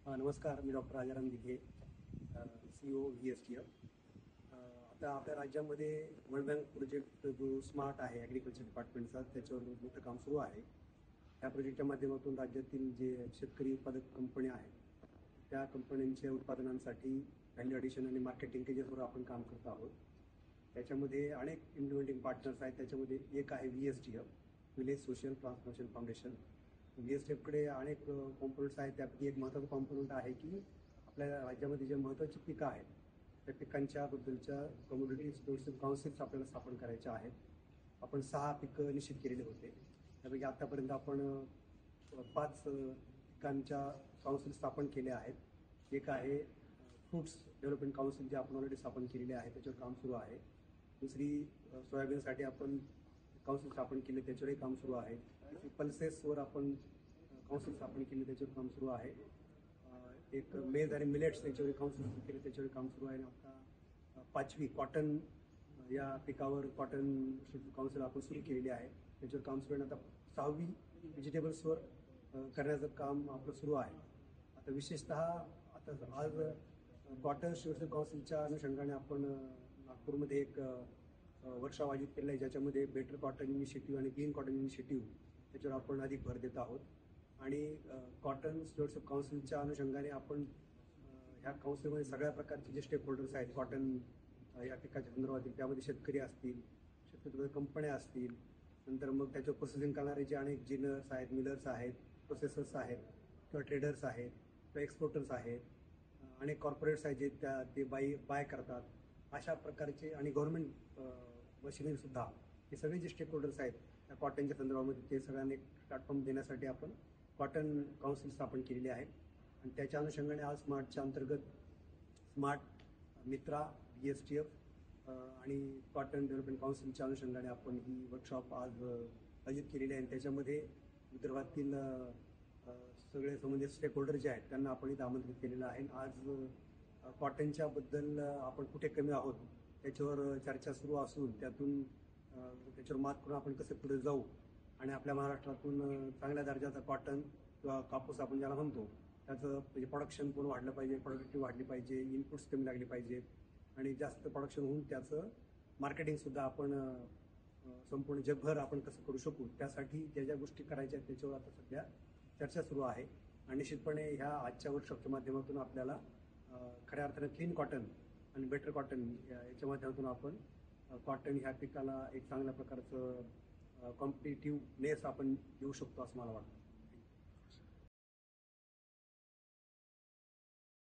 नमस्कार, मी doctor Rajaram Dighe, CEO VSTF. आता आपल्या राज्यामध्ये वर्ल्ड बँक प्रोजेक्ट जो स्मार्ट आहे ॲग्रिकल्चर डिपार्टमेंटचा, त्याच्यावर मोठं काम सुरू आहे. त्या प्रोजेक्टच्या माध्यमातून राज्यातील जे शेतकरी उत्पादक कंपन्या आहेत त्या कंपन्यांच्या उत्पादनांसाठी व्हॅल्यू ॲडिशन आणि मार्केट लिंकेजेसवर आपण काम करत आहोत. त्याच्यामध्ये अनेक इम्प्लिमेंटिंग पार्टनर्स आहेत. त्याच्यामध्ये एक आहे VSTF, village social transformation foundation. VSTFकडे अनेक कॉम्पोनंट्स आहेत. त्यापैकी एक महत्त्वाचं कॉम्पोनंट आहे की आपल्या राज्यामध्ये जे महत्त्वाची पिकं आहेत त्या पिकांच्याबद्दलच्या कम्युनिटी स्टोर्सशिप काउन्सिल्स आपल्याला स्थापन करायच्या आहेत. आपण 6 पिकं निश्चित केलेले होते. त्यापैकी आत्तापर्यंत आपण 5 पिकांच्या काउन्सिल स्थापन केल्या आहेत. एक आहे फ्रूट्स डेव्हलपमेंट काउन्सिल, जे आपण ऑलरेडी स्थापन केलेले आहे, त्याच्यावर काम सुरू आहे. दुसरी सोयाबीनसाठी आपण काउन्सिल स्थापन केले, त्याच्यावरही काम सुरू आहे. पल्सेसवर आपण काउन्सिल स्थापन केले, त्याच्यावर काम सुरू आहे. एक मेज आणि मिलेट्स त्याच्यावर काउन्सिल केले, त्याच्यावर काम सुरू आहे. आता 5वी कॉटन या पिकावर कॉटन काउन्सिल आपण सुरू केलेली आहे, त्याच्यावर काम सुरू आहे. आता 6वी व्हेजिटेबल्सवर करण्याचं काम आपलं सुरू आहे. आता विशेषतः आता आज कॉटन स्टुअर्डशिप काउन्सिलच्या अनुषंगाने आपण नागपूरमध्ये एक वर्कशॉप आयोजित केलं आहे, ज्याच्यामध्ये बेटर कॉटन इनिशिएटिव्ह आणि ग्रीन कॉटन इनिशिएटिव्ह त्याच्यावर आपण अधिक भर देत आहोत. आणि कॉटन स्टुअर्डशिप काउन्सिलच्या अनुषंगाने आपण ह्या काउन्सिलमध्ये सगळ्या प्रकारचे जे स्टेक होल्डर्स आहेत कॉटन या पिकाच्या संदर्भातील, त्यामध्ये शेतकरी असतील, शेतकरी कंपन्या असतील, नंतर मग त्याच्यावर प्रोसेसिंग करणारे जे अनेक जिनर्स आहेत, मिलर्स आहेत, प्रोसेसर्स आहेत, किंवा ट्रेडर्स आहेत, किंवा एक्सपोर्टर्स आहेत, अनेक कॉर्पोरेट्स आहेत जे ते बाय करतात, अशा प्रकारचे, आणि गव्हर्नमेंट मशिनरीसुद्धा, हे सगळे जे स्टेक होल्डर्स आहेत त्या कॉटनच्या संदर्भामध्ये, ते सगळ्यांना एक प्लॅटफॉर्म देण्यासाठी आपण कॉटन काउन्सिल स्थापन केलेली आहे. आणि त्याच्या अनुषंगाने आज स्मार्टच्या अंतर्गत स्मार्ट मित्रा, VSTF आणि कॉटन डेव्हलपमेंट काउन्सिलच्या अनुषंगाने आपण ही वर्कशॉप आज आयोजित केलेली आहे. आणि त्याच्यामध्ये विदर्भातील सगळे संबंधित स्टेक होल्डर जे आहेत त्यांना आपण इथं आमंत्रित केलेलं आहे. आज कॉटनच्या बद्दल आपण कुठे कमी आहोत त्याच्यावर चर्चा सुरू असून त्याच्यावर मात करून आपण कसे पुढे जाऊ आणि आपल्या महाराष्ट्रातून चांगल्या दर्जाचा कॉटन किंवा कापूस आपण ज्याला म्हणतो त्याचं म्हणजे प्रोडक्शन पण वाढलं पाहिजे, प्रोडक्टिव्ह वाढली पाहिजे, इनपुट्स कमी लागले पाहिजेत, आणि जास्त प्रोडक्शन होऊन त्याचं मार्केटिंगसुद्धा आपण संपूर्ण जगभर आपण कसं करू शकू, त्यासाठी ज्या ज्या गोष्टी करायच्या आहेत त्याच्यावर आता सध्या चर्चा सुरू आहे. आणि निश्चितपणे ह्या आजच्या वर्कशॉपच्या माध्यमातून आपल्याला खऱ्या अर्थानं क्लीन कॉटन आणि बेटर कॉटन याच्या माध्यमातून आपण कॉटन ह्या पिकाला एक चांगल्या प्रकारचं कॉम्पिटिटिव्हनेस आपण देऊ शकतो असं मला वाटतं.